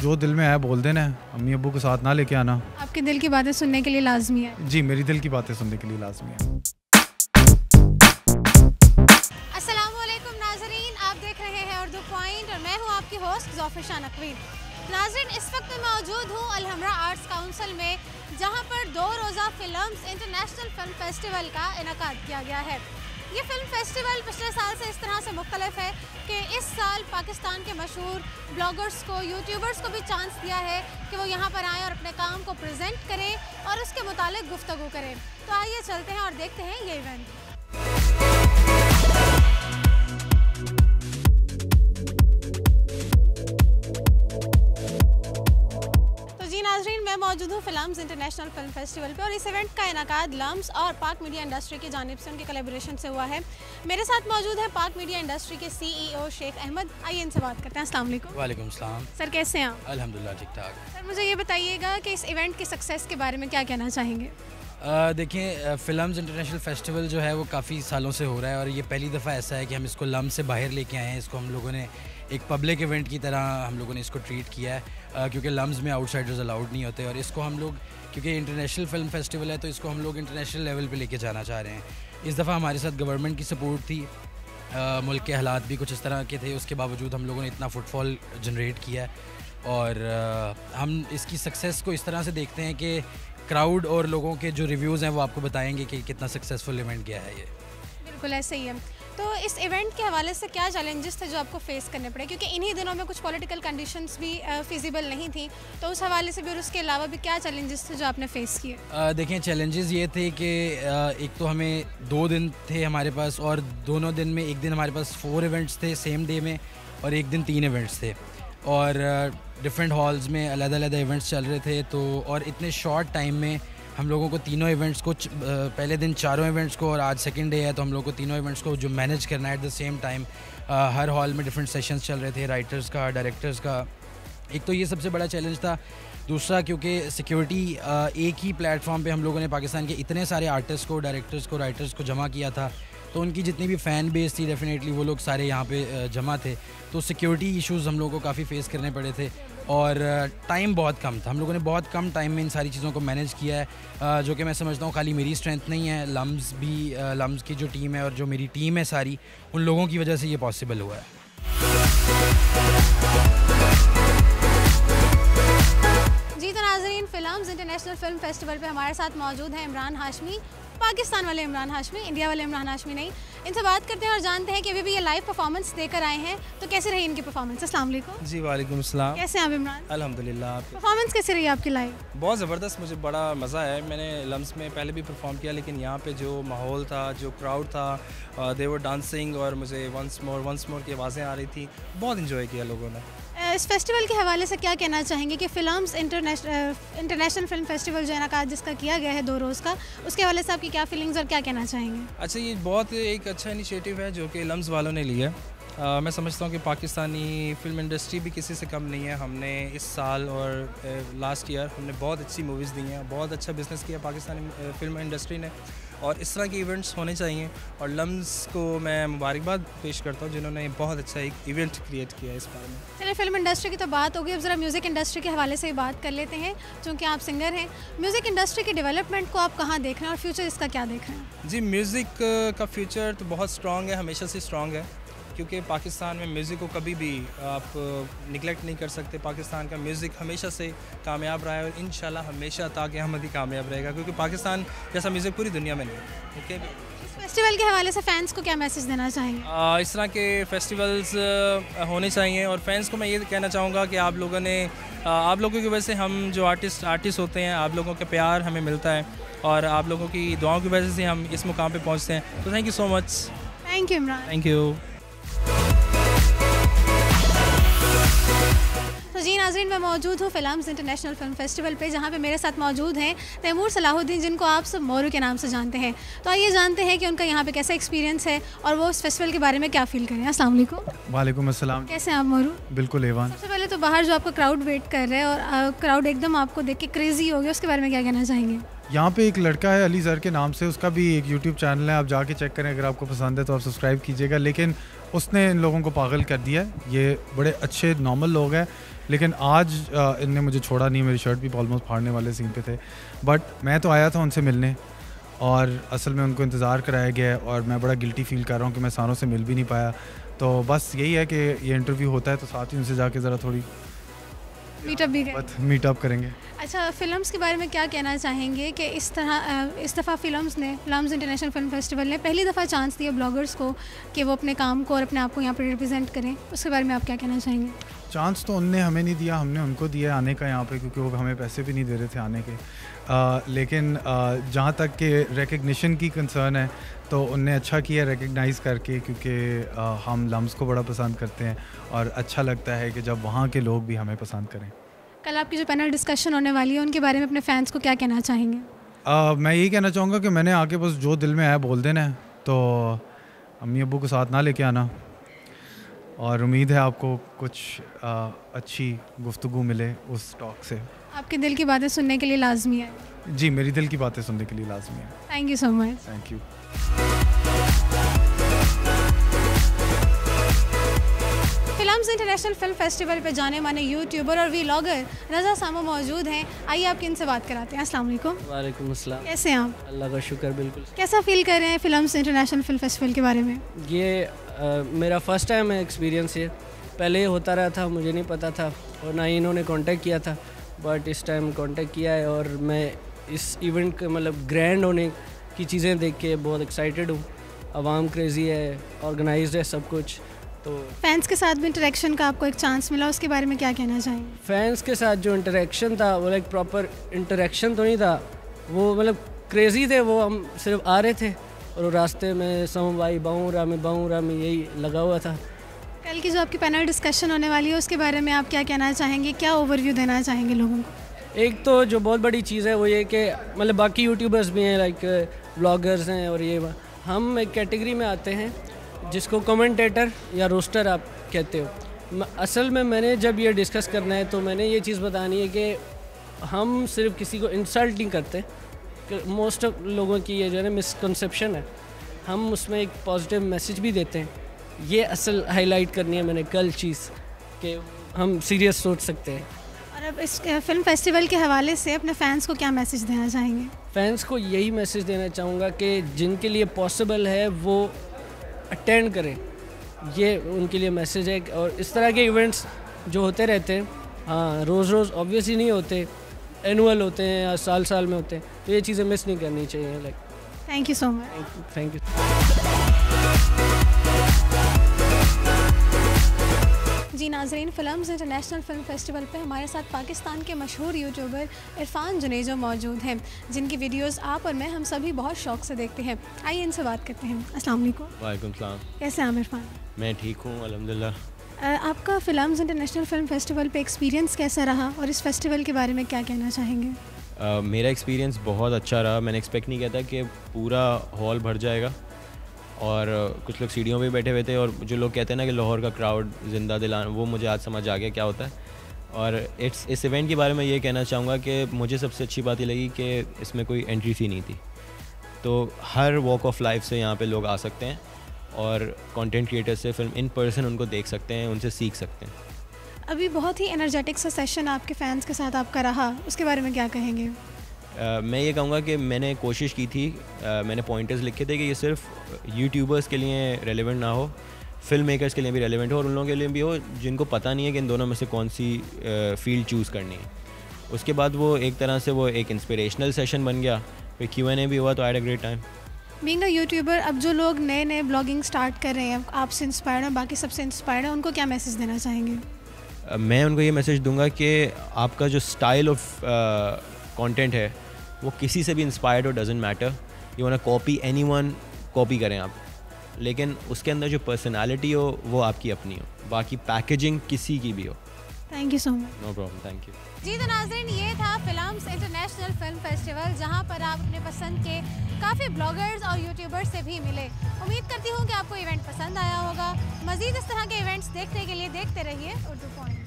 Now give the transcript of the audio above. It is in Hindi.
जो दिल में है बोल देना है, अम्मी अब्बू को साथ ना लेके आना। आपके दिल की बातें सुनने के लिए लाजमी है। जी, मेरी दिल की बातें सुनने के लिए लाजमी है। अस्सलामुअलैकुम नाज़रीन, आप देख रहे हैं उर्दू पॉइंट और मैं हूं आपकी होस्ट ज़ोफ़िर नकवी। नाज़रीन, इस वक्त मैं मौजूद हूं अलहमरा आर्ट्स काउंसिल में, जहां पर 2 रोज़ा फिल्म्स इंटरनेशनल फिल्म फेस्टिवल का इनेकाद किया गया है। ये फिल्म फेस्टिवल पिछले साल से इस तरह से मुख्तलिफ है कि इस साल पाकिस्तान के मशहूर ब्लॉगर्स को, यूट्यूबर्स को भी चांस दिया है कि वो यहाँ पर आएँ और अपने काम को प्रेजेंट करें और उसके मुतालिक गुफ्तगू करें। तो आइए चलते हैं और देखते हैं ये इवेंट। नाज़रीन, मैं मौजूद हूँ फिल्म्स इंटरनेशनल फिल्म फेस्टिवल पे और इस इवेंट का इनेकाद लम्स और पाक मीडिया इंडस्ट्री की जानिब से उनके कोलैबोरेशन से हुआ है। मेरे साथ मौजूद है पाक मीडिया इंडस्ट्री के CEO शेख अहमद। आइए इनसे बात करते हैं। अस्सलाम वालेकुम। वालेकुम सलाम। सर, कैसे हैं आप? अल्हम्दुलिल्लाह ठीक ठाक। सर, मुझे ये बताइएगा कि इस इवेंट की सक्सेस के बारे में क्या कहना चाहेंगे? देखिए, फ़िल्म्स इंटरनेशनल फेस्टिवल जो है वो काफ़ी सालों से हो रहा है और ये पहली दफ़ा ऐसा है कि हम इसको लम्स से बाहर लेके आए हैं। इसको हम लोगों ने एक पब्लिक इवेंट की तरह हम लोगों ने इसको ट्रीट किया है, क्योंकि लम्स में आउटसाइडर्स अलाउड नहीं होते और इसको हम लोग, क्योंकि इंटरनेशनल फ़िल्म फेस्टिवल है तो इसको हम लोग इंटरनेशनल लेवल पे लेके जाना चाह रहे हैं। इस दफ़ा हमारे साथ गवर्नमेंट की सपोर्ट थी, मुल्क के हालात भी कुछ इस तरह के थे, उसके बावजूद हम लोगों ने इतना फुटफॉल जनरेट किया है और हम इसकी सक्सेस को इस तरह से देखते हैं कि क्राउड और लोगों के जो रिव्यूज़ हैं वो आपको बताएंगे कि कितना सक्सेसफुल इवेंट गया है ये। बिल्कुल ऐसे ही है। तो इस इवेंट के हवाले से क्या चैलेंजेस थे जो आपको फेस करने पड़े, क्योंकि इन्हीं दिनों में कुछ पॉलिटिकल कंडीशंस भी फिजिबल नहीं थी, तो उस हवाले से भी और उसके अलावा भी क्या चैलेंजेस थे जो आपने फेस किए? देखें, चैलेंजेस ये थे कि एक तो हमें 2 दिन थे हमारे पास और दोनों दिन में एक दिन हमारे पास 4 इवेंट्स थे सेम डे में और एक दिन 3 इवेंट्स थे और डिफरेंट हॉल्स में अलग-अलग इवेंट्स चल रहे थे। तो और इतने शॉर्ट टाइम में हम लोगों को तीनों इवेंट्स को, पहले दिन 4 इवेंट्स को और आज सेकंड डे है तो हम लोगों को तीनों इवेंट्स को जो मैनेज करना है at the same time. Her hall में डिफरेंट सेशंस चल रहे थे, राइटर्स का, डायरेक्टर्स का। एक तो ये सबसे बड़ा चैलेंज था। दूसरा, क्योंकि सिक्योरिटी एक ही प्लेटफॉर्म पे हम लोगों ने पाकिस्तान के इतने सारे आर्टिस्ट को, डायरेक्टर्स को, राइटर्स को जमा किया था, तो उनकी जितनी भी फ़ैन बेस थी डेफिनेटली वो लोग सारे यहाँ पे जमा थे, तो सिक्योरिटी इश्यूज़ हम लोगों को काफ़ी फेस करने पड़े थे और टाइम बहुत कम था। हम लोगों ने बहुत कम टाइम में इन सारी चीज़ों को मैनेज किया है, जो कि मैं समझता हूँ खाली मेरी स्ट्रेंथ नहीं है, लम्स की जो टीम है और जो मेरी टीम है सारी, उन लोगों की वजह से ये पॉसिबल हुआ है। जी, तो नाज़रीन, फिल्म्स इंटरनेशनल फिल्म फेस्टिवल पे हमारे साथ मौजूद हैं इमरान हाशमी, पाकिस्तान वाले इमरान हाशमी, इंडिया वाले इमरान हाशमी नहीं। इनसे बात करते हैं और जानते हैं कि अभी भी ये लाइव परफॉर्मेंस देकर आए हैं, तो कैसे रही इनकी परफॉर्मेंस? अस्सलाम वालेकुम। जी वालेकुम सलाम। कैसे हैं आप इमरान? अल्हम्दुलिल्लाह। परफॉर्मेंस कैसे रही आपकी लाइव? बहुत ज़बरदस्त, मुझे बड़ा मज़ा है। मैंने लम्स में पहले भी परफॉर्म किया, लेकिन यहाँ पे जो माहौल था, जो क्राउड था, दे वर डांसिंग और मुझे वंस मोर की आवाज़ें आ रही थी। बहुत इन्जॉय किया लोगों ने। इस फेस्टिवल के हवाले से क्या कहना चाहेंगे कि फिल्म्स इंटरनेशनल फिल्म फेस्टिवल जो इनेकाद जिसका किया गया है 2 रोज़ का, उसके हवाले से आपकी क्या फीलिंग्स और क्या कहना चाहेंगे? अच्छा, ये बहुत एक अच्छा इनिशिएटिव है जो कि लम्स वालों ने लिया। मैं समझता हूँ कि पाकिस्तानी फ़िल्म इंडस्ट्री भी किसी से कम नहीं है। हमने इस साल और लास्ट ईयर हमने बहुत अच्छी मूवीज़ दी हैं, बहुत अच्छा बिज़नेस किया पाकिस्तानी फ़िल्म इंडस्ट्री ने और इस तरह के इवेंट्स होने चाहिए और लम्स को मैं मुबारकबाद पेश करता हूँ जिन्होंने बहुत अच्छा एक इवेंट क्रिएट किया इस बारे में। चलिए, फिल्म इंडस्ट्री की तो बात होगी, अब ज़रा म्यूज़िक इंडस्ट्री के हवाले से बात कर लेते हैं, चूँकि आप सिंगर हैं। म्यूज़िक इंडस्ट्री के डेवलपमेंट को आप कहाँ देख रहे हैं और फ्यूचर इसका क्या देख रहे हैं? जी, म्यूज़िक का फ्यूचर तो बहुत स्ट्रॉन्ग है, हमेशा से स्ट्रॉन्ग है, क्योंकि पाकिस्तान में म्यूज़िक को कभी भी आप निगलेक्ट नहीं कर सकते। पाकिस्तान का म्यूज़िक हमेशा से कामयाब रहा है और इंशाल्लाह हमेशा ताक़यामत ही कामयाब रहेगा, क्योंकि पाकिस्तान जैसा म्यूज़िक पूरी दुनिया में नहीं है। ठीक है, इस फेस्टिवल के हवाले से फैंस को क्या मैसेज देना चाहेंगे? इस तरह के फेस्टिवल्स होने चाहिए और फैंस को मैं ये कहना चाहूँगा कि आप लोगों की वजह से हम जो आर्टिस्ट होते हैं, आप लोगों का प्यार हमें मिलता है और आप लोगों की दुआओं की वजह से हम इस मुकाम पे पहुँचते हैं। तो thank you so much. Thank you Imran. Thank you. तो जी नाज़रीन, मैं मौजूद हूँ फिल्म्स इंटरनेशनल फिल्म फेस्टिवल पे, जहाँ पे मेरे साथ मौजूद हैं तैमूर सलाहुद्दीन, जिनको आप सब मोरू के नाम से जानते हैं। तो आइए जानते हैं कि उनका यहाँ पे कैसा एक्सपीरियंस है और वो इस फेस्टिवल के बारे में क्या फ़ील करें। अस्सलाम वालेकुम। वालेकुम अस्सलाम। कैसे हैं आप मोरू? बिल्कुल एवान। सबसे पहले तो बाहर जो आपका क्राउड वेट कर रहा है और क्राउड एकदम आपको देख के क्रेजी हो गया, उसके बारे में क्या कहना चाहेंगे? यहाँ पे एक लड़का है अली ज़र के नाम से, उसका भी एक यूट्यूब चैनल है, आप जाके चेक करें, अगर आपको पसंद है तो आप सब्सक्राइब कीजिएगा। लेकिन उसने इन लोगों को पागल कर दिया है। ये बड़े अच्छे नॉर्मल लोग हैं, लेकिन आज इनने मुझे छोड़ा नहीं, मेरी शर्ट भी ऑलमोस्ट फाड़ने वाले सीन पे थे। बट मैं तो आया था उनसे मिलने और असल में उनको इंतज़ार कराया गया है और मैं बड़ा गिल्टी फील कर रहा हूँ कि मैं सारों से मिल भी नहीं पाया। तो बस यही है कि ये इंटरव्यू होता है तो साथ ही उनसे जाके ज़रा थोड़ी मीटअप करेंगे। अच्छा, फ़िल्म्स के बारे में क्या कहना चाहेंगे कि इस दफ़ा फिल्म्स इंटरनेशनल फिल्म फेस्टिवल ने पहली दफ़ा चांस दिया ब्लॉगर्स को कि वो अपने काम को और अपने आप को यहाँ पर रिप्रेजेंट करें, उसके बारे में आप क्या कहना चाहेंगे? चांस तो उनने हमें नहीं दिया, हमने उनको दिया आने का यहाँ पे, क्योंकि वो हमें पैसे भी नहीं दे रहे थे आने के। लेकिन जहाँ तक कि रिकग्निशन की कंसर्न है तो उनने अच्छा किया रिकग्नाइज़ करके, क्योंकि हम लम्स को बड़ा पसंद करते हैं और अच्छा लगता है कि जब वहाँ के लोग भी हमें पसंद करें। कल आपकी जो पैनल डिस्कशन होने वाली है उनके बारे में अपने फैंस को क्या कहना चाहेंगे? मैं यही कहना चाहूँगा कि मैंने आके बस जो दिल में आया बोल देना है, तो अम्मी अब्बू को साथ ना लेके आना और उम्मीद है आपको कुछ अच्छी गुफ्तगू मिले उस टॉक से। आपके दिल की बातें सुनने के लिए लाजमी है। जी, मेरी दिल की बातें सुनने के लिए लाजमी है। Thank you so much. Thank you. Films international film festival पे जाने माने यूट्यूबर और व्लॉगर रज़ा सामो मौजूद हैं। आइए आपकी इनसे बात कराते हैं। अस्सलाम वालेकुम। वालेकुम अस्सलाम। कैसे हैं आप? अल्लाह का शुक्र, बिल्कुल। कैसा फील कर रहे हैं फिल्म्स इंटरनेशनल फिल्म फेस्टिवल के बारे में? ये मेरा फ़र्स्ट टाइम है एक्सपीरियंस ये। पहले ये होता रहा था, मुझे नहीं पता था और ना ही इन्होंने कांटेक्ट किया था, बट इस टाइम कांटेक्ट किया है और मैं इस इवेंट के मतलब ग्रैंड होने की चीज़ें देख के बहुत एक्साइटेड हूँ। आवाम क्रेज़ी है, ऑर्गेनाइज्ड है सब कुछ। तो फैंस के साथ भी इंटरेक्शन का आपको एक चांस मिला, उसके बारे में क्या कहना चाहेंगे? फैंस के साथ जो इंटरेक्शन था वो लाइक प्रॉपर इंटरेक्शन तो नहीं था, वो मतलब क्रेज़ी थे। वो हम सिर्फ आ रहे थे और रास्ते में समवाई बाऊरा में यही लगा हुआ था। कल की जो आपकी पैनल डिस्कशन होने वाली है उसके बारे में आप क्या कहना चाहेंगे, क्या ओवरव्यू देना चाहेंगे लोगों को? एक तो जो बहुत बड़ी चीज़ है वो ये कि मतलब बाकी यूट्यूबर्स भी हैं, लाइक व्लॉगर्स हैं, और ये हम एक कैटेगरी में आते हैं जिसको कमेंटेटर या रोस्टर आप कहते हो। असल में मैंने जब ये डिस्कस करना है तो मैंने ये चीज़ बतानी है कि हम सिर्फ किसी को इंसल्ट नहीं करते। मोस्ट ऑफ लोगों की ये जो है ना मिसकंसेप्शन है, हम उसमें एक पॉजिटिव मैसेज भी देते हैं। ये असल हाईलाइट करनी है मैंने कल चीज़, कि हम सीरियस सोच सकते हैं। और अब इस फिल्म फेस्टिवल के हवाले से अपने फैंस को क्या मैसेज देना चाहेंगे? फैंस को यही मैसेज देना चाहूँगा कि जिनके लिए पॉसिबल है वो अटेंड करें, ये उनके लिए मैसेज है। और इस तरह के इवेंट्स जो होते रहते हैं, हाँ रोज़ ऑब्वियसली नहीं होते, एनुअल होते हैं या साल में होते हैं, तो ये चीज़ें मिस नहीं करनी चाहिए। Like thank you so much. Thank you. जी नाज़रीन, फिल्म्स इंटरनेशनल फिल्म फेस्टिवल पे हमारे साथ पाकिस्तान के मशहूर यूट्यूबर इरफान जुनेजो मौजूद हैं, जिनकी वीडियोस आप और मैं हम सभी बहुत शौक से देखते हैं। आइए इनसे बात करते हैं। अस्सलाम वालेकुम। वालेकुम सलाम। कैसे हैं आप इरफान? मैं ठीक हूँ अल्हम्दुलिल्लाह। आपका फिल्म्स इंटरनेशनल फिल्म फेस्टिवल पे एक्सपीरियंस कैसा रहा और इस फेस्टिवल के बारे में क्या कहना चाहेंगे? मेरा एक्सपीरियंस बहुत अच्छा रहा। मैंने एक्सपेक्ट नहीं किया था कि पूरा हॉल भर जाएगा और कुछ लोग सीढ़ियों पे बैठे हुए थे, और जो लोग कहते हैं ना कि लाहौर का क्राउड ज़िंदा दिलाना, वो मुझे आज समझ आ गया क्या होता है। और इस इवेंट के बारे में ये कहना चाहूँगा कि मुझे सबसे अच्छी बात ये लगी कि इसमें कोई एंट्री फ़ी नहीं थी, तो हर वॉक ऑफ लाइफ से यहाँ पे लोग आ सकते हैं और कंटेंट क्रिएटर से फिल्म इन पर्सन उनको देख सकते हैं, उनसे सीख सकते हैं। अभी बहुत ही एनर्जेटिक सा सेशन आपके फैंस के साथ आपका रहा, उसके बारे में क्या कहेंगे? मैं ये कहूँगा कि मैंने कोशिश की थी, मैंने पॉइंटर्स लिखे थे कि ये सिर्फ यूट्यूबर्स के लिए रेलेवेंट ना हो, फिल्म मेकर्स के लिए भी रेलेवेंट हो और उन लोगों के लिए भी हो जिनको पता नहीं है कि इन दोनों में से कौन सी फील्ड चूज़ करनी है। उसके बाद वो एक तरह से वो एक इंस्पिरेशनल सेशन बन गया, फिर Q&A भी हुआ, तो I had a great time. Being a YouTuber, अब जो लोग नए ब्लॉगिंग स्टार्ट कर रहे हैं, आपसे इंस्पायर्ड हैं, बाकी सबसे इंस्पायर्ड हैं, उनको क्या मैसेज देना चाहेंगे? मैं उनको ये मैसेज दूंगा कि आपका जो स्टाइल ऑफ कंटेंट है वो किसी से भी इंस्पायर्ड हो, doesn't matter, you want copy anyone, copy करें आप, लेकिन उसके अंदर जो पर्सनालिटी हो वो आपकी अपनी हो, बाकी पैकेजिंग किसी की भी हो। Thank you so much. No problem, thank you. जी तो नाज़रीन, ये था फिल्म्स इंटरनेशनल फिल्म फेस्टिवल, जहां पर आप अपने पसंद के काफ़ी ब्लॉगर्स और यूट्यूबर्स से भी मिले। उम्मीद करती हूँ कि आपको इवेंट पसंद आया होगा। मज़ीद इस तरह के इवेंट्स देखने के लिए देखते रहिए उर्दू पॉइंट।